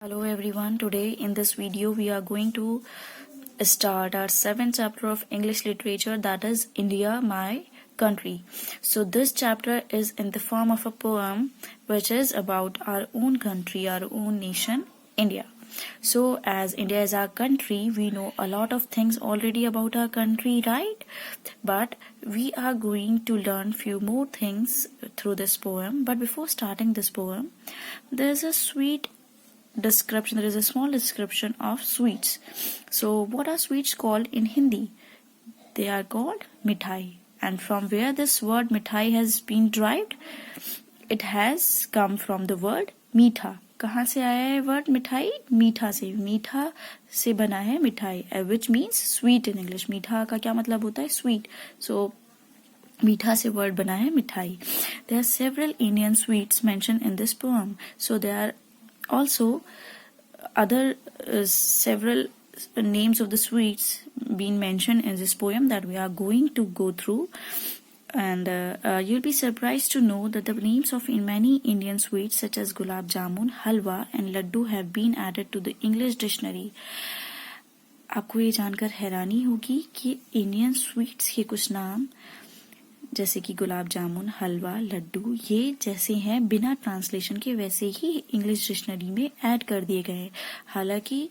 Hello everyone, today in this video we are going to start our 7th chapter of English literature, that is India, my country. So this chapter is in the form of a poem which is about our own country, our own nation, India. So as India is our country, we know a lot of things already about our country, right? But we are going to learn few more things through this poem. But before starting this poem, there is a small description of sweets. So what are sweets called in Hindi? They are called mithai. And from where this word mithai has been derived? It has come from the word मीठा. कहाँ से आया है word मिठाई? मीठा से बना है मिठाई, which means sweet in English. मीठा का क्या मतलब होता है? Sweet. So मीठा से word बना है मिठाई. There are several Indian sweets mentioned in this poem. So there are also other several names of the sweets being mentioned in this poem that we are going to go through, and you'll be surprised to know that the names of many Indian sweets such as gulab jamun, halwa and laddu have been added to the English dictionary. आपको ये जानकर हैरानी होगी कि Indian sweets के कुछ नाम जैसे कि गुलाब जामुन, हलवा, लड्डू, ये जैसे हैं बिना ट्रांसलेशन के वैसे ही इंग्लिश डिक्शनरी में ऐड कर दिए गए. हालांकि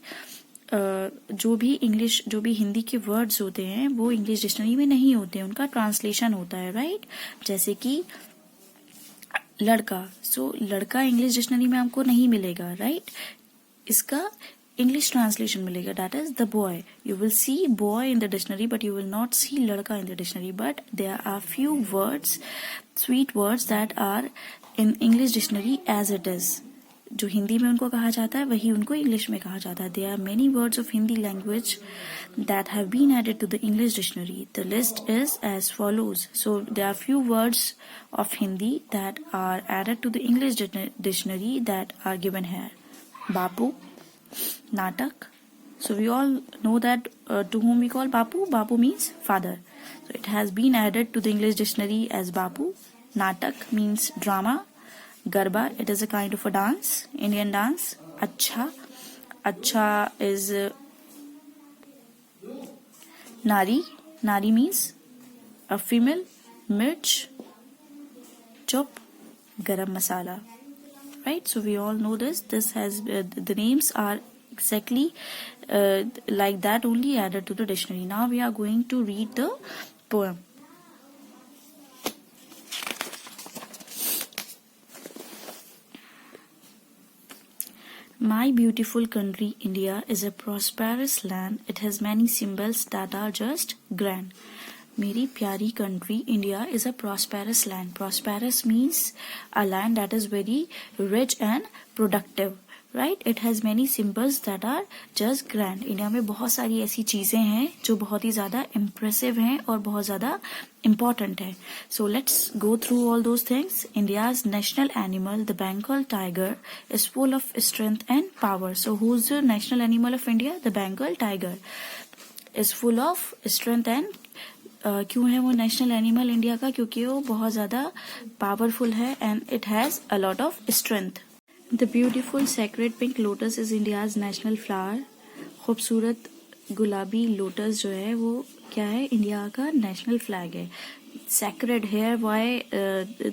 जो भी हिंदी के वर्ड्स होते हैं वो इंग्लिश डिक्शनरी में नहीं होते, उनका ट्रांसलेशन होता है, राइट? जैसे कि लड़का, लड़का इंग्लिश डिक्शनरी में आपको नहीं मिलेगा, राइट? इसका English translation मिलेगा, that is the boy. You will see boy in the dictionary but you will not see लड़का in the dictionary. But there are few words, sweet words that are in English dictionary as it is. जो हिंदी में उनको कहा जाता है वही उनको English में कहा जाता है. There are many words of Hindi language that have been added to the English dictionary. The list is as follows. So there are few words of Hindi that are added to the English dictionary that are given here. Bapu, Natak. So we all know that to whom we call Bapu. Bapu means father. So it has been added to the English dictionary as Bapu. Natak means drama. Garba, it is a kind of a dance, Indian dance. Acha. Acha is Nari. Nari means a female. Mirch. Chup. Garam masala. Right, so we all know this. This has the names are exactly like that, only added to the dictionary. Now we are going to read the poem. My beautiful country India is a prosperous land. It has many symbols that are just grand. मेरी प्यारी country India is a prosperous land. Prosperous means a land that is very rich and productive, right? It has many symbols that are just grand. India में बहुत सारी ऐसी चीजें हैं जो बहुत ही ज्यादा इम्प्रेसिव हैं और बहुत ज्यादा इम्पोर्टेंट है. So let's go through all those things. India's national animal the Bengal tiger is full of strength and power. So who is the national animal of India? The Bengal tiger is full of strength and क्यों है वो national animal India का? क्योंकि वो बहुत ज्यादा powerful है and it has a lot of strength. The beautiful sacred pink lotus is India's national flower. खूबसूरत गुलाबी लोटस जो है वो क्या है? इंडिया का नेशनल फ्लैग है. Sacred here, why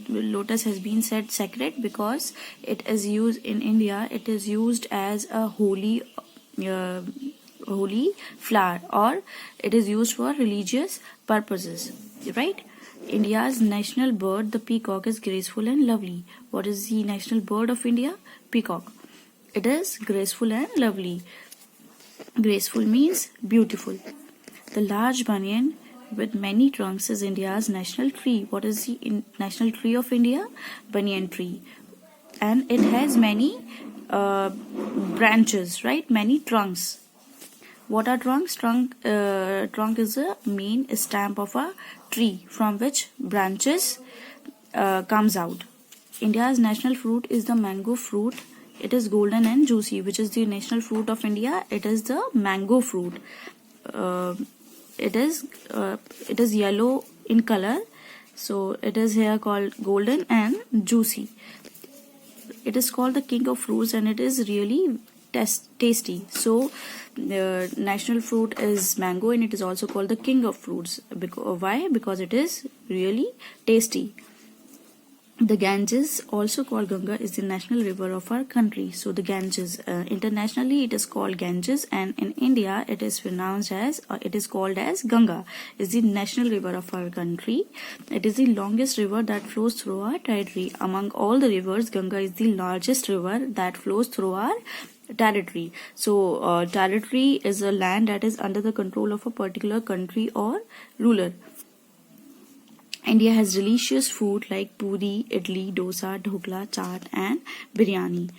lotus has been said sacred? Because it is used in India, it is used as a holy flower, or it is used for religious purposes, right? India's national bird, the peacock, is graceful and lovely. What is the national bird of India? Peacock. It is graceful and lovely. Graceful means beautiful. The large banyan with many trunks is India's national tree. What is the national tree of India? Banyan tree. And it has many branches, right? Many trunks. What are trunks? Trunk is a main stem of a tree from which branches comes out. India's national fruit is the mango fruit. It is golden and juicy. Which is the national fruit of India? It is the mango fruit. It is yellow in color. So it is here called golden and juicy. It is called the king of fruits and it is really tasty. So the national fruit is mango, and it is also called the king of fruits. Why? Because it is really tasty. The Ganges, also called Ganga, is the national river of our country. So the Ganges, internationally it is called Ganges, and in India it is pronounced as, it is called as Ganga. Is the national river of our country. It is the longest river that flows through our territory. Among all the rivers, Ganga is the largest river that flows through our territory. So territory is a land that is under the control of a particular country or ruler. India has delicious food like puri, idli, dosa, dhokla, chaat and biryani.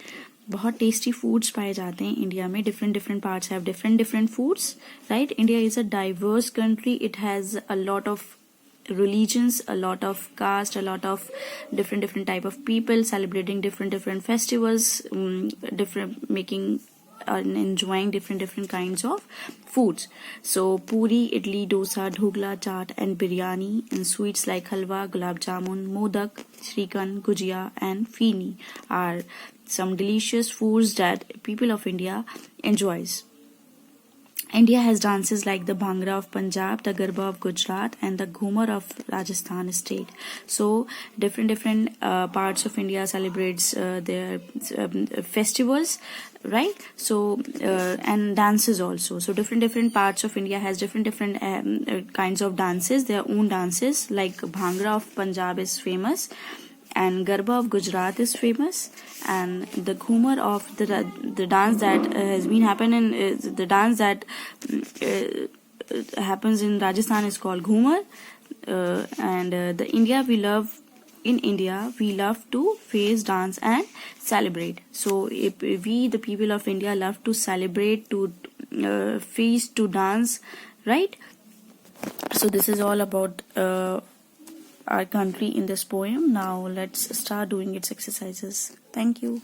बहुत tasty foods पाए जाते हैं India में. Different parts have different foods, right. India is a diverse country. It has a lot of religions, a lot of caste, a lot of different type of people celebrating different festivals, making and enjoying different kinds of foods. So puri, idli, dosa, dhokla, chaat and biryani, and sweets like halwa, gulab jamun, modak, shrikhand, gujia and feeni are some delicious foods that people of India enjoys. India has dances like the Bhangra of Punjab, the Garba of Gujarat and the Ghumar of Rajasthan state. So different parts of India celebrates their festivals, right? So and dances also. So different parts of India has different kinds of dances, their own dances. Like Bhangra of Punjab is famous, and Garba of Gujarat is famous, and the Ghumar of the dance that has been happening, the dance that happens in Rajasthan is called Ghumar. And the India we love, in India we love to face, dance and celebrate. So if we the people of India love to celebrate, to feast, to dance, right? So this is all about our country in this poem. Now let's start doing its exercises. Thank you.